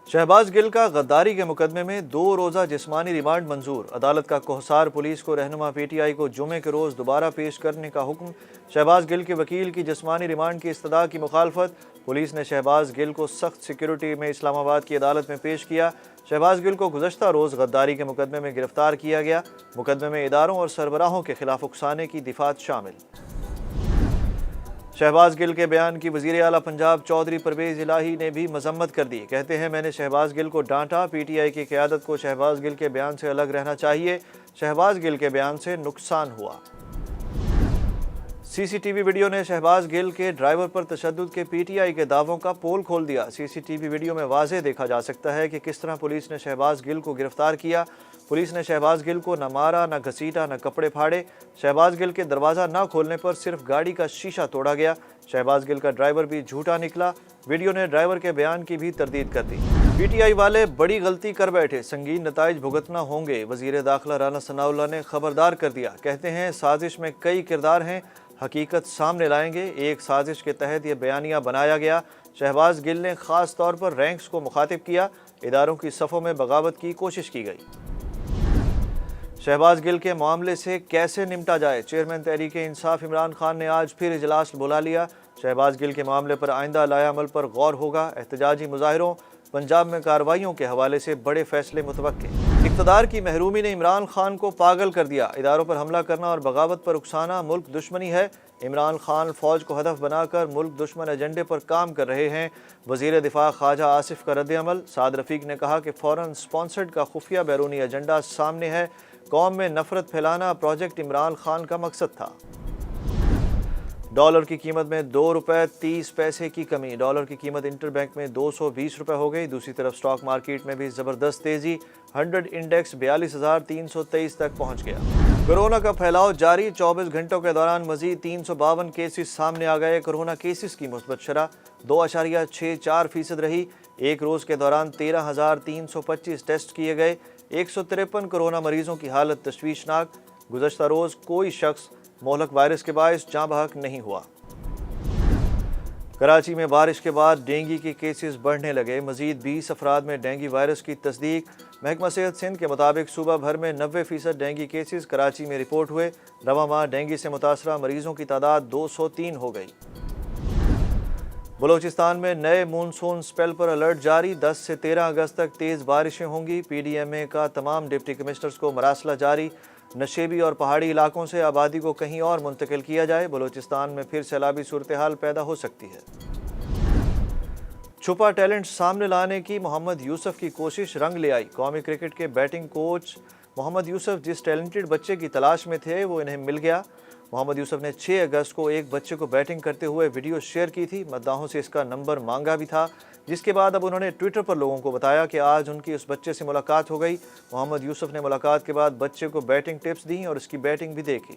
शहबाज गिल का गद्दारी के मुकदमे में 2 रोज़ा जिस्मानी रिमांड मंजूर। अदालत का कोहसार पुलिस को रहनुमा पीटीआई को जुमे के रोज़ दोबारा पेश करने का हुक्म। शहबाज गिल के वकील की जिस्मानी रिमांड की इस्तदा की मुखालफत। पुलिस ने शहबाज गिल को सख्त सिक्योरिटी में इस्लामाबाद की अदालत में पेश किया। शहबाज गिल को गुज़श्ता रोज़ गद्दारी के मुकदमे में गिरफ्तार किया गया। मुकदमे में इदारों और सरबराहों के खिलाफ उकसाने की दिफात शामिल। शहबाज गिल के बयान की वज़ीर आला पंजाब चौधरी परवेज़ इलाही ने भी मजम्मत कर दी। कहते हैं, मैंने शहबाज गिल को डांटा। पीटीआई की क़यादत को शहबाज गिल के बयान से अलग रहना चाहिए। शहबाज गिल के बयान से नुकसान हुआ। सीसीटीवी वीडियो ने शहबाज गिल के ड्राइवर पर तशद्दुद के पीटीआई के दावों का पोल खोल दिया। सीसीटीवी वीडियो में वाज़ेह देखा जा सकता है कि किस तरह पुलिस ने शहबाज गिल को गिरफ्तार किया। पुलिस ने शहबाज गिल को न मारा, न घसीटा, न कपड़े फाड़े। शहबाज गिल के दरवाज़ा न खोलने पर सिर्फ गाड़ी का शीशा तोड़ा गया। शहबाज गिल का ड्राइवर भी झूठा निकला। वीडियो ने ड्राइवर के बयान की भी तरदीद कर दी। पीटीआई वाले बड़ी गलती कर बैठे, संगीन नताइज भुगतना होंगे। वज़ीर दाखिला राना सनाउल्लाह ने खबरदार कर दिया। कहते हैं, साजिश में कई किरदार हैं, हकीकत सामने लाएंगे। एक साजिश के तहत यह बयानिया बनाया गया। शहबाज गिल ने ख़ास तौर पर रैंक्स को मुखातिब किया। इदारों की सफ़ों में बगावत की कोशिश की गई। शहबाज गिल के मामले से कैसे निपटा जाए, चेयरमैन तहरीक इंसाफ इमरान खान ने आज फिर इजलास बुला लिया। शहबाज गिल के मामले पर आइंदा लाएअमल पर गौर होगा। एहतजाजी मुजाहिरों, पंजाब में कार्रवाइयों के हवाले से बड़े फैसले मुतवक्के। इक़्तिदार की महरूमी ने इमरान खान को पागल कर दिया। इदारों पर हमला करना और बगावत पर उकसाना मुल्क दुश्मनी है। इमरान खान फौज को हदफ बनाकर मुल्क दुश्मन एजेंडे पर काम कर रहे हैं। वज़ीर दिफा ख्वाजा आसिफ का रद्द-ए-अमल। साद रफ़ीक ने कहा कि फ़ौरन स्पॉन्सर्ड का खुफिया बैरूनी एजेंडा सामने है। कौम में नफरत फैलाना प्रोजेक्ट इमरान खान का मकसद था। डॉलर की कीमत में 2 रुपये 30 पैसे की कमी। डॉलर की कीमत इंटरबैंक में 220 रुपये हो गई। दूसरी तरफ स्टॉक मार्केट में भी ज़बरदस्त तेज़ी। 100 इंडेक्स 42,323 तक पहुंच गया। कोरोना का फैलाव जारी। 24 घंटों के दौरान मजीद 352 केसेस सामने आ गए। कोरोना केसेस की मुस्बत शरह 2.64% रही। एक रोज़ के दौरान 13,325 टेस्ट किए गए। 153 कोरोना मरीजों की हालत तशवीशनाक। गुज़श्ता रोज़ कोई शख्स मोहलक वायरस के बायस जाँ बहक नहीं हुआ। कराची में बारिश के बाद डेंगू के केसेस बढ़ने लगे। मजीद 20 अफराद में डेंगू वायरस की तस्दीक। महकमा सेहत सिंध के मुताबिक सूबा भर में 90% डेंगू केसेस कराची में रिपोर्ट हुए। रवा माह डेंगू से मुतासरा मरीजों की तादाद 203 हो गई। बलोचिस्तान में नए मानसून स्पेल पर अलर्ट जारी। 10 से 13 अगस्त तक तेज़ बारिशें होंगी। पीडीएमए का तमाम डिप्टी कमिश्नर्स को मरासला जारी। नशेबी और पहाड़ी इलाकों से आबादी को कहीं और मुंतकिल किया जाए। बलोचिस्तान में फिर सैलाबी सूरत हाल पैदा हो सकती है। छुपा टैलेंट सामने लाने की मोहम्मद यूसुफ की कोशिश रंग ले आई। कौमी क्रिकेट के बैटिंग कोच मोहम्मद यूसुफ जिस टैलेंटेड बच्चे की तलाश में थे वो इन्हें मिल गया। मोहम्मद यूसुफ ने 6 अगस्त को एक बच्चे को बैटिंग करते हुए वीडियो शेयर की थी। मद्दाहों से इसका नंबर मांगा भी था, जिसके बाद अब उन्होंने ट्विटर पर लोगों को बताया कि आज उनकी उस बच्चे से मुलाकात हो गई। मोहम्मद यूसुफ ने मुलाकात के बाद बच्चे को बैटिंग टिप्स दी और उसकी बैटिंग भी देखी।